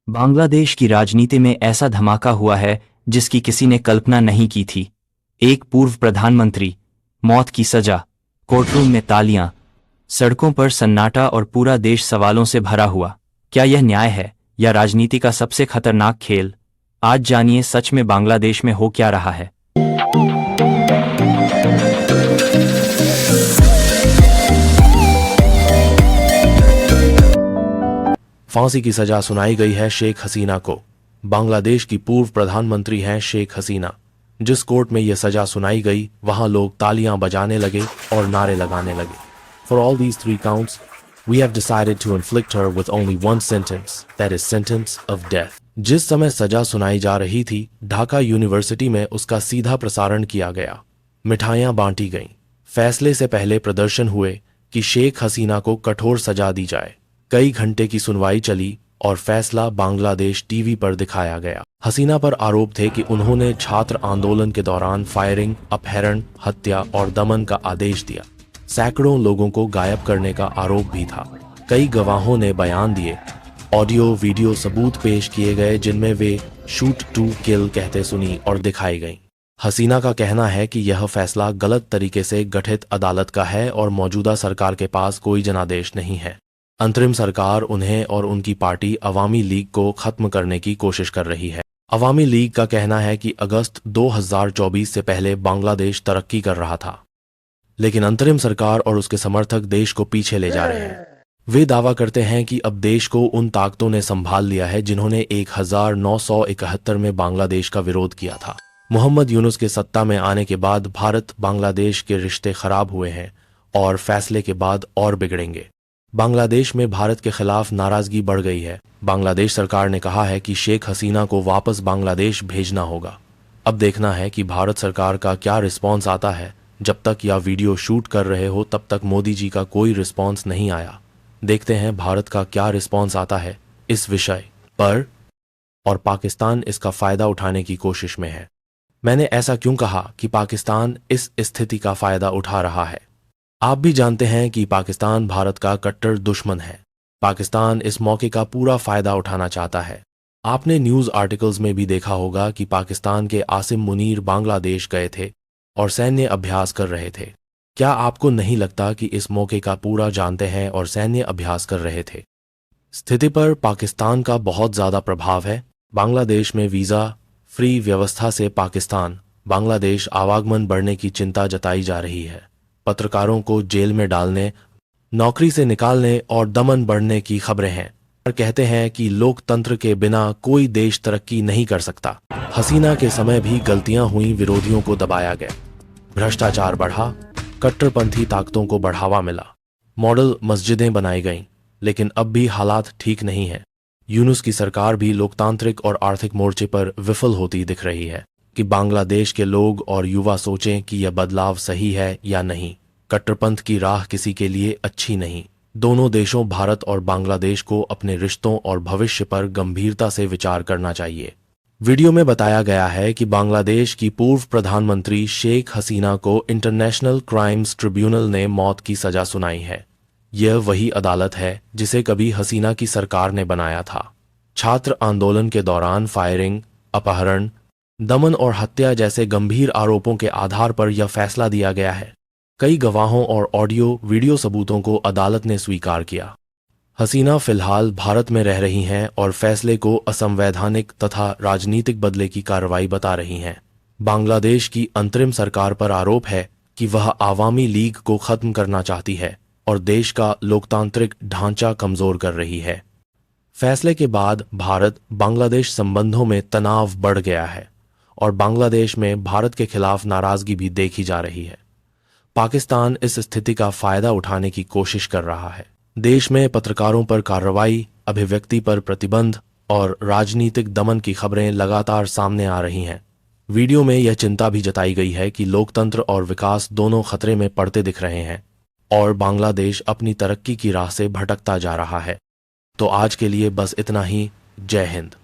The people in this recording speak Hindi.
बांग्लादेश की राजनीति में ऐसा धमाका हुआ है जिसकी किसी ने कल्पना नहीं की थी। एक पूर्व प्रधानमंत्री, मौत की सजा, कोर्टरूम में तालियां, सड़कों पर सन्नाटा और पूरा देश सवालों से भरा हुआ। क्या यह न्याय है या राजनीति का सबसे खतरनाक खेल? आज जानिए सच में बांग्लादेश में हो क्या रहा है। फांसी की सजा सुनाई गई है शेख हसीना को। बांग्लादेश की पूर्व प्रधानमंत्री हैं शेख हसीना। जिस कोर्ट में यह सजा सुनाई गई वहां लोग तालियां बजाने लगे और नारे लगाने लगे। For all these 3 counts we have decided to inflict her with only 1 sentence, that is sentence of death. जिस समय सजा सुनाई जा रही थी, ढाका यूनिवर्सिटी में उसका सीधा प्रसारण किया गया। मिठाइयां बांटी गईं। फैसले से पहले प्रदर्शन हुए कि शेख हसीना को कठोर सजा दी जाए। कई घंटे की सुनवाई चली और फैसला बांग्लादेश टीवी पर दिखाया गया। हसीना पर आरोप थे कि उन्होंने छात्र आंदोलन के दौरान फायरिंग, अपहरण, हत्या और दमन का आदेश दिया। सैकड़ों लोगों को गायब करने का आरोप भी था। कई गवाहों ने बयान दिए। ऑडियो वीडियो सबूत पेश किए गए जिनमें वे शूट टू किल कहते सुनी और दिखाई गईं। हसीना का कहना है कि यह फैसला गलत तरीके से गठित अदालत का है और मौजूदा सरकार के पास कोई जनादेश नहीं है। अंतरिम सरकार उन्हें और उनकी पार्टी अवामी लीग को खत्म करने की कोशिश कर रही है। अवामी लीग का कहना है कि अगस्त 2024 से पहले बांग्लादेश तरक्की कर रहा था, लेकिन अंतरिम सरकार और उसके समर्थक देश को पीछे ले जा रहे हैं। वे दावा करते हैं कि अब देश को उन ताकतों ने संभाल लिया है जिन्होंने 1971 में बांग्लादेश का विरोध किया था। मोहम्मद यूनुस के सत्ता में आने के बाद भारत बांग्लादेश के रिश्ते खराब हुए हैं और फैसले के बाद और बिगड़ेंगे। बांग्लादेश में भारत के खिलाफ नाराजगी बढ़ गई है। बांग्लादेश सरकार ने कहा है कि शेख हसीना को वापस बांग्लादेश भेजना होगा। अब देखना है कि भारत सरकार का क्या रिस्पॉन्स आता है। जब तक यह वीडियो शूट कर रहे हो तब तक मोदी जी का कोई रिस्पॉन्स नहीं आया। देखते हैं भारत का क्या रिस्पॉन्स आता है इस विषय पर, और पाकिस्तान इसका फायदा उठाने की कोशिश में है। मैंने ऐसा क्यों कहा कि पाकिस्तान इस स्थिति का फायदा उठा रहा है? आप भी जानते हैं कि पाकिस्तान भारत का कट्टर दुश्मन है। पाकिस्तान इस मौके का पूरा फायदा उठाना चाहता है। आपने न्यूज़ आर्टिकल्स में भी देखा होगा कि पाकिस्तान के आसिम मुनीर बांग्लादेश गए थे और सैन्य अभ्यास कर रहे थे। क्या आपको नहीं लगता कि इस मौके का पूरा जानते हैं और सैन्य अभ्यास कर रहे थे? स्थिति पर पाकिस्तान का बहुत ज़्यादा प्रभाव है। बांग्लादेश में वीज़ा फ्री व्यवस्था से पाकिस्तान बांग्लादेश आवागमन बढ़ने की चिंता जताई जा रही है। पत्रकारों को जेल में डालने, नौकरी से निकालने और दमन बढ़ने की खबरें हैं और कहते हैं कि लोकतंत्र के बिना कोई देश तरक्की नहीं कर सकता। हसीना के समय भी गलतियां हुई, विरोधियों को दबाया गया, भ्रष्टाचार बढ़ा, कट्टरपंथी ताकतों को बढ़ावा मिला, मॉडल मस्जिदें बनाई गईं, लेकिन अब भी हालात ठीक नहीं है। यूनुस की सरकार भी लोकतांत्रिक और आर्थिक मोर्चे पर विफल होती दिख रही है। कि बांग्लादेश के लोग और युवा सोचें कि यह बदलाव सही है या नहीं। कट्टरपंथ की राह किसी के लिए अच्छी नहीं। दोनों देशों भारत और बांग्लादेश को अपने रिश्तों और भविष्य पर गंभीरता से विचार करना चाहिए। वीडियो में बताया गया है कि बांग्लादेश की पूर्व प्रधानमंत्री शेख हसीना को इंटरनेशनल क्राइम्स ट्रिब्यूनल ने मौत की सजा सुनाई है। यह वही अदालत है जिसे कभी हसीना की सरकार ने बनाया था। छात्र आंदोलन के दौरान फायरिंग, अपहरण, दमन और हत्या जैसे गंभीर आरोपों के आधार पर यह फैसला दिया गया है। कई गवाहों और ऑडियो वीडियो सबूतों को अदालत ने स्वीकार किया। हसीना फिलहाल भारत में रह रही हैं और फैसले को असंवैधानिक तथा राजनीतिक बदले की कार्रवाई बता रही हैं। बांग्लादेश की अंतरिम सरकार पर आरोप है कि वह आवामी लीग को खत्म करना चाहती है और देश का लोकतांत्रिक ढांचा कमजोर कर रही है। फैसले के बाद भारत बांग्लादेश संबंधों में तनाव बढ़ गया है और बांग्लादेश में भारत के खिलाफ नाराजगी भी देखी जा रही है। पाकिस्तान इस स्थिति का फायदा उठाने की कोशिश कर रहा है। देश में पत्रकारों पर कार्रवाई, अभिव्यक्ति पर प्रतिबंध और राजनीतिक दमन की खबरें लगातार सामने आ रही हैं। वीडियो में यह चिंता भी जताई गई है कि लोकतंत्र और विकास दोनों खतरे में पड़ते दिख रहे हैं और बांग्लादेश अपनी तरक्की की राह से भटकता जा रहा है। तो आज के लिए बस इतना ही। जय हिंद।